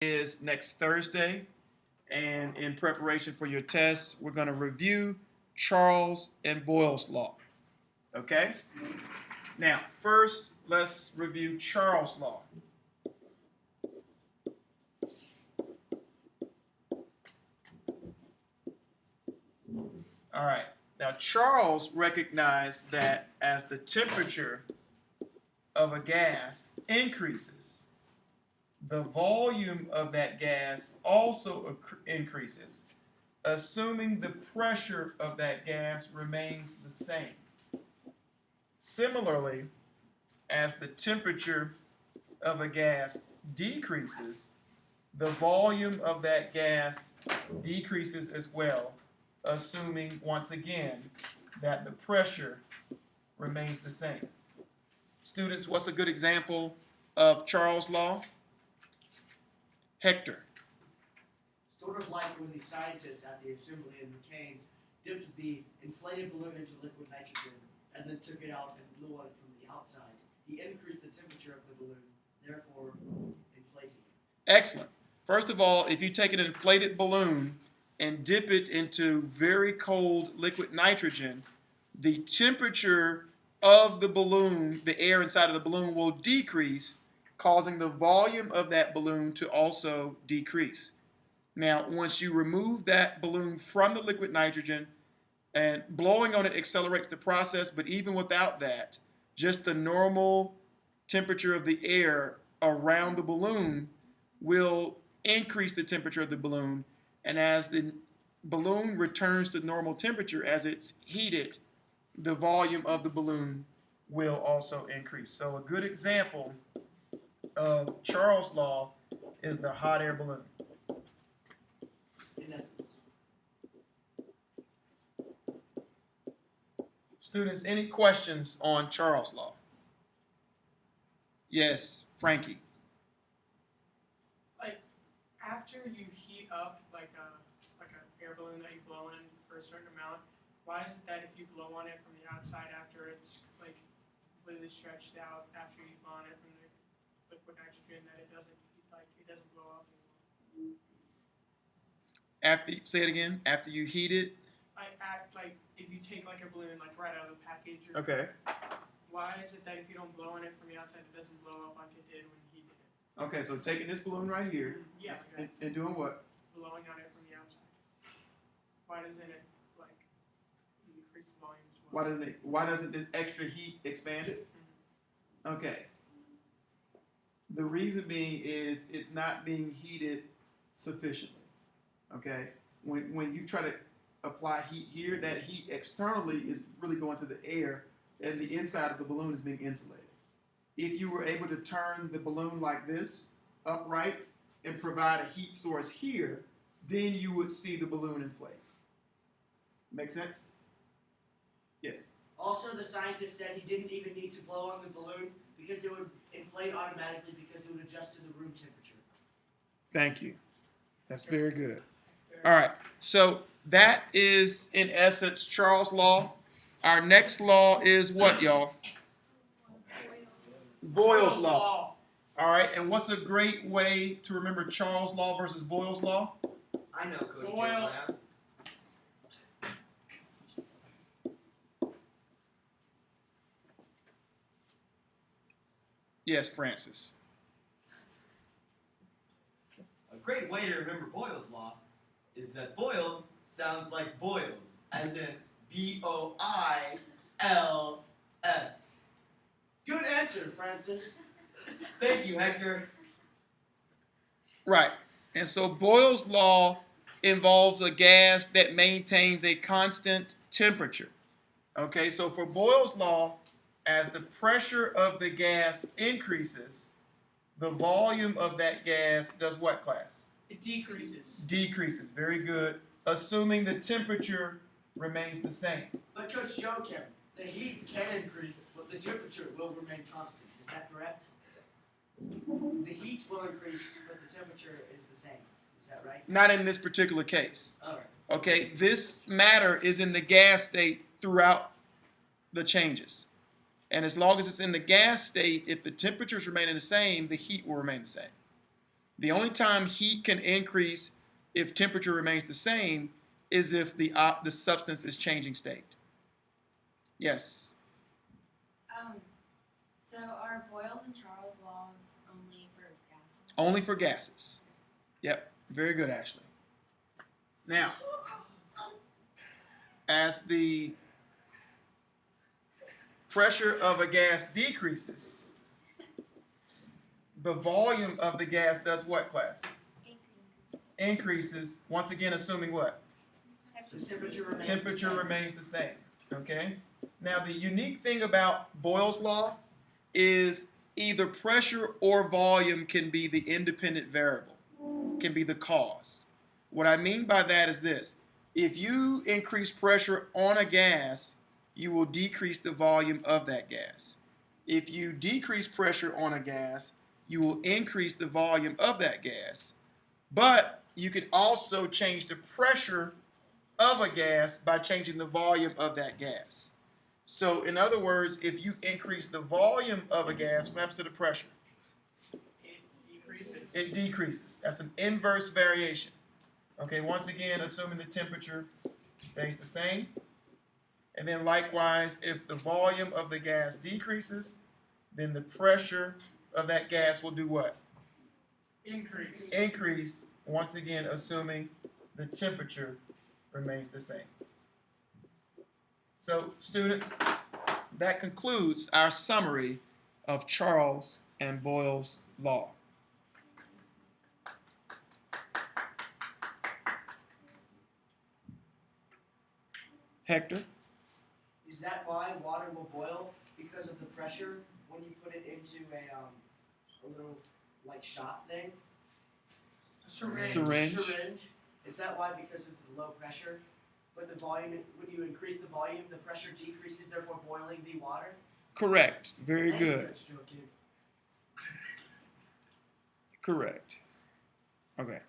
is next Thursday, and in preparation for your tests, we're going to review Charles and Boyle's law. Okay? Now, first, let's review Charles' law. All right. Now, Charles recognized that as the temperature of a gas increases, the volume of that gas also increases, assuming the pressure of that gas remains the same. Similarly, as the temperature of a gas decreases, the volume of that gas decreases as well, assuming once again that the pressure remains the same. Students, what's a good example of Charles' law? Hector. Sort of like when the scientists at the assembly in McCain's dipped the inflated balloon into liquid nitrogen and then took it out and blew on it from the outside. He increased the temperature of the balloon, therefore inflating it. Excellent. First of all, if you take an inflated balloon and dip it into very cold liquid nitrogen, the temperature of the balloon, the air inside of the balloon, will decrease, causing the volume of that balloon to also decrease. Now, once you remove that balloon from the liquid nitrogen, and blowing on it accelerates the process, but even without that, just the normal temperature of the air around the balloon will increase the temperature of the balloon, and as the balloon returns to normal temperature as it's heated, the volume of the balloon will also increase. So a good example of Charles' law is the hot air balloon. In essence. Students, any questions on Charles' law? Yes, Frankie. Like after you heat up like an air balloon that you blow in for a certain amount, why is it that if you blow on it from the outside after it's like completely stretched out after you blow on it from the liquid nitrogen that it doesn't blow up anymore? Say it again. After you heat it. Like if you take like a balloon like right out of the package. Okay. Why is it that if you don't blow on it from the outside, it doesn't blow up like it did when you heated it? Okay, so taking this balloon right here. Yeah. And doing what? Blowing on it from the outside. Why doesn't it like increase the volume as well? Why doesn't this extra heat expand it? Okay. The reason being is it's not being heated sufficiently. Okay? When you try to apply heat here, that heat externally is really going to the air, and the inside of the balloon is being insulated. If you were able to turn the balloon like this, upright, and provide a heat source here, then you would see the balloon inflate. Make sense? Yes. Also, the scientist said he didn't even need to blow on the balloon because it would inflate automatically because it would adjust to the room temperature. Thank you. That's very good. All right. So that is, in essence, Charles' law. Our next law is what, y'all? Boyle's law. All right. And what's a great way to remember Charles' law versus Boyle's law? I know, Coach Boyle. Jeremiah. Yes, Francis. A great way to remember Boyle's law is that Boyle's sounds like boils, as in B-O-I-L-S. Good answer, Francis. Thank you, Hector. Right. And so Boyle's law involves a gas that maintains a constant temperature. Okay, so for Boyle's law, as the pressure of the gas increases, the volume of that gas does what, class? It decreases. Decreases. Very good. Assuming the temperature remains the same. But Coach Joachim, the heat can increase, but the temperature will remain constant. Is that correct? The heat will increase, but the temperature is the same. Is that right? Not in this particular case. All right. Okay, this matter is in the gas state throughout the changes. And as long as it's in the gas state, if the temperatures remain the same, the heat will remain the same. The only time heat can increase if temperature remains the same is if the substance is changing state. Yes. So are Boyle's and Charles' laws only for gases? Only for gases. Yep. Very good, Ashley. Now, as the pressure of a gas decreases, the volume of the gas does what, class? Increases, once again assuming what? The temperature remains Temperature the same. remains the same. Okay? Now, the unique thing about Boyle's law is either pressure or volume can be the independent variable, can be the cause. What I mean by that is this. If you increase pressure on a gas, you will decrease the volume of that gas. If you decrease pressure on a gas, you will increase the volume of that gas. But you can also change the pressure of a gas by changing the volume of that gas. So in other words, if you increase the volume of a gas, what happens to the pressure? It decreases. It decreases. That's an inverse variation. Okay, once again, assuming the temperature stays the same. And then likewise, if the volume of the gas decreases, then the pressure of that gas will do what? Increase. Increase, once again, assuming the temperature remains the same. So, students, that concludes our summary of Charles and Boyle's law. Hector? Is that why water will boil? Because of the pressure when you put it into a little like shot thing? A syringe. Syringe. Is that why? Because of the low pressure? But the volume, when you increase the volume, the pressure decreases, therefore boiling the water? Correct. Very Thank you, good. Coach Joakim. Correct. Okay.